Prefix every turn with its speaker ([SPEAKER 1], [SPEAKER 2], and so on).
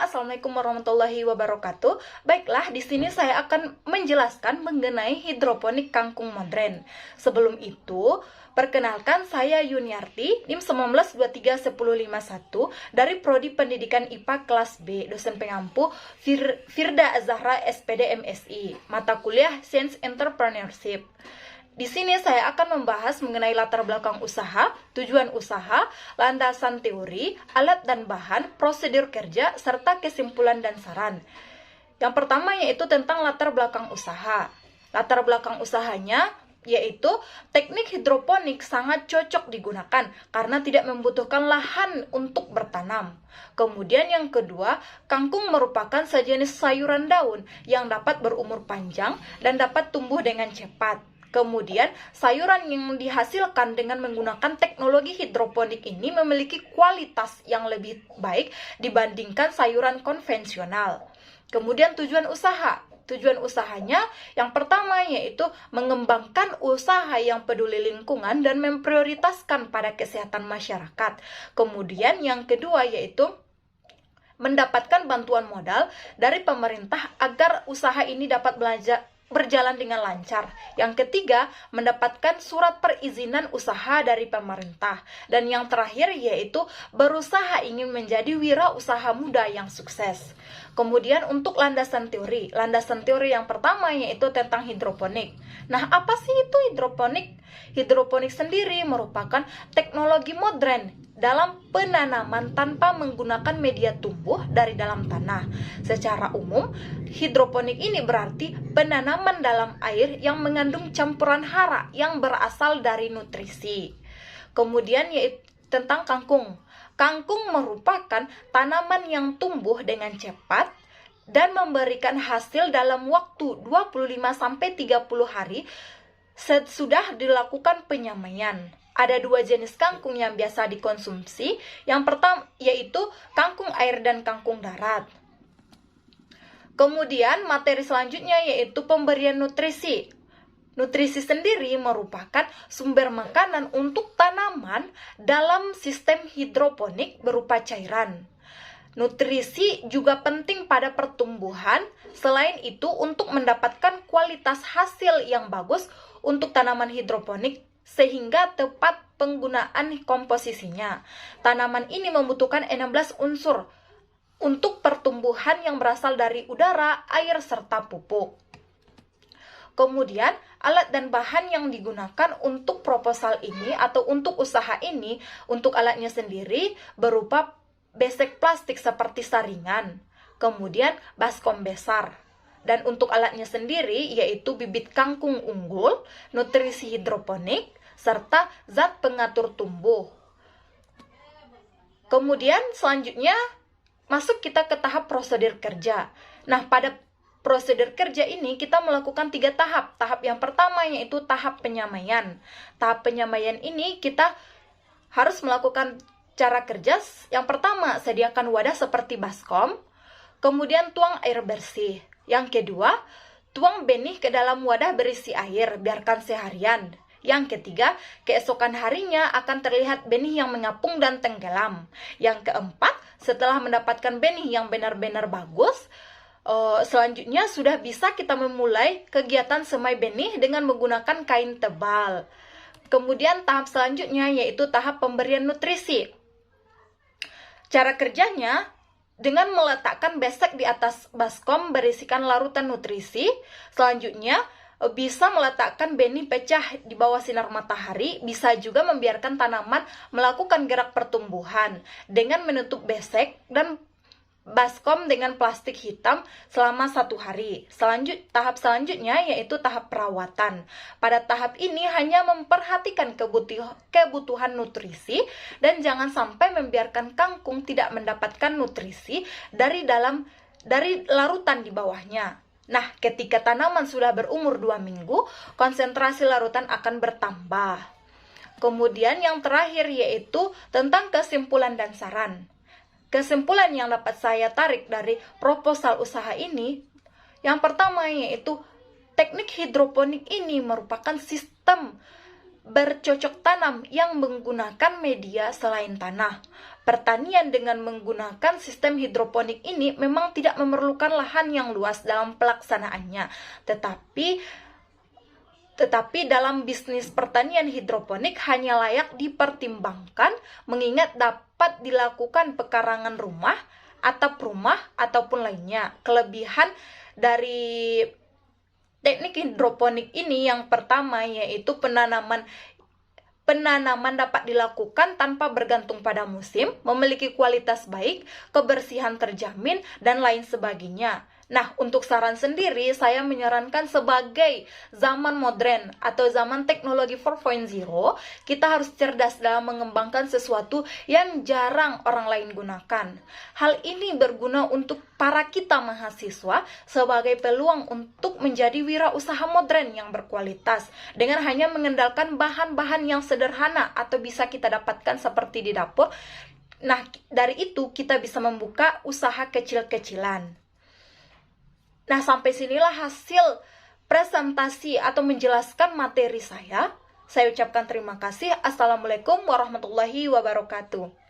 [SPEAKER 1] Assalamualaikum warahmatullahi wabarakatuh. Baiklah, di sini saya akan menjelaskan mengenai hidroponik kangkung modern. Sebelum itu, perkenalkan saya Yuniarti, NIM 19231051 dari Prodi Pendidikan IPA kelas B, dosen pengampu Firda Azahra SPD MSI, mata kuliah Science Entrepreneurship. Di sini saya akan membahas mengenai latar belakang usaha, tujuan usaha, landasan teori, alat dan bahan, prosedur kerja, serta kesimpulan dan saran. Yang pertama yaitu tentang latar belakang usaha. Latar belakang usahanya yaitu teknik hidroponik sangat cocok digunakan karena tidak membutuhkan lahan untuk bertanam. Kemudian yang kedua, kangkung merupakan sejenis sayuran daun yang dapat berumur panjang dan dapat tumbuh dengan cepat. Kemudian, sayuran yang dihasilkan dengan menggunakan teknologi hidroponik ini memiliki kualitas yang lebih baik dibandingkan sayuran konvensional. Kemudian tujuan usaha. Tujuan usahanya yang pertama yaitu mengembangkan usaha yang peduli lingkungan dan memprioritaskan pada kesehatan masyarakat. Kemudian yang kedua yaitu mendapatkan bantuan modal dari pemerintah agar usaha ini dapat berjalan dengan lancar. Yang ketiga, mendapatkan surat perizinan usaha dari pemerintah. Dan yang terakhir yaitu berusaha ingin menjadi wirausaha muda yang sukses. Kemudian untuk landasan teori. Landasan teori yang pertama yaitu tentang hidroponik. Nah, apa sih itu hidroponik? Hidroponik sendiri merupakan teknologi modern dalam penanaman tanpa menggunakan media tumbuh dari dalam tanah. Secara umum, hidroponik ini berarti penanaman dalam air yang mengandung campuran hara yang berasal dari nutrisi. Kemudian yaitu tentang kangkung. Kangkung merupakan tanaman yang tumbuh dengan cepat dan memberikan hasil dalam waktu 25-30 hari sesudah dilakukan penyamaian. Ada dua jenis kangkung yang biasa dikonsumsi. Yang pertama yaitu kangkung air dan kangkung darat. Kemudian materi selanjutnya yaitu pemberian nutrisi. Nutrisi sendiri merupakan sumber makanan untuk tanaman dalam sistem hidroponik berupa cairan. Nutrisi juga penting pada pertumbuhan. Selain itu, untuk mendapatkan kualitas hasil yang bagus untuk tanaman hidroponik sehingga tepat penggunaan komposisinya. Tanaman ini membutuhkan 16 unsur untuk pertumbuhan yang berasal dari udara, air, serta pupuk. Kemudian, alat dan bahan yang digunakan untuk proposal ini atau untuk usaha ini, untuk alatnya sendiri berupa besek plastik seperti saringan, kemudian baskom besar. Dan untuk alatnya sendiri yaitu bibit kangkung unggul, nutrisi hidroponik, serta zat pengatur tumbuh. Kemudian selanjutnya masuk kita ke tahap prosedur kerja. Nah, pada prosedur kerja ini kita melakukan 3 tahap. Tahap yang pertama yaitu tahap penyamaian. Tahap penyamaian ini kita harus melakukan cara kerja. Yang pertama, sediakan wadah seperti baskom. Kemudian tuang air bersih. Yang kedua, tuang benih ke dalam wadah berisi air, biarkan seharian. Yang ketiga, keesokan harinya akan terlihat benih yang mengapung dan tenggelam. Yang keempat, setelah mendapatkan benih yang benar-benar bagus, selanjutnya sudah bisa kita memulai kegiatan semai benih dengan menggunakan kain tebal. Kemudian tahap selanjutnya yaitu tahap pemberian nutrisi. Cara kerjanya, dengan meletakkan besek di atas baskom berisikan larutan nutrisi. Selanjutnya, bisa meletakkan benih pecah di bawah sinar matahari, bisa juga membiarkan tanaman melakukan gerak pertumbuhan dengan menutup besek dan baskom dengan plastik hitam selama 1 hari. Tahap selanjutnya yaitu tahap perawatan. Pada tahap ini hanya memperhatikan kebutuhan nutrisi dan jangan sampai membiarkan kangkung tidak mendapatkan nutrisi dari larutan di bawahnya. Nah, ketika tanaman sudah berumur 2 minggu, konsentrasi larutan akan bertambah. Kemudian yang terakhir yaitu tentang kesimpulan dan saran. Kesimpulan yang dapat saya tarik dari proposal usaha ini, yang pertama yaitu teknik hidroponik ini merupakan sistem bercocok tanam yang menggunakan media selain tanah. Pertanian dengan menggunakan sistem hidroponik ini memang tidak memerlukan lahan yang luas dalam pelaksanaannya, tetapi dalam bisnis pertanian hidroponik hanya layak dipertimbangkan mengingat dapat dilakukan pekarangan rumah, atap rumah, ataupun lainnya. Kelebihan dari teknik hidroponik ini yang pertama yaitu penanaman dapat dilakukan tanpa bergantung pada musim, memiliki kualitas baik, kebersihan terjamin, dan lain sebagainya. Nah, untuk saran sendiri, saya menyarankan sebagai zaman modern atau zaman teknologi 4.0, kita harus cerdas dalam mengembangkan sesuatu yang jarang orang lain gunakan. Hal ini berguna untuk para kita mahasiswa sebagai peluang untuk menjadi wirausaha modern yang berkualitas dengan hanya mengandalkan bahan-bahan yang sederhana atau bisa kita dapatkan seperti di dapur. Nah, dari itu kita bisa membuka usaha kecil-kecilan. Nah, sampai sinilah hasil presentasi atau menjelaskan materi saya. Saya ucapkan terima kasih. Assalamualaikum warahmatullahi wabarakatuh.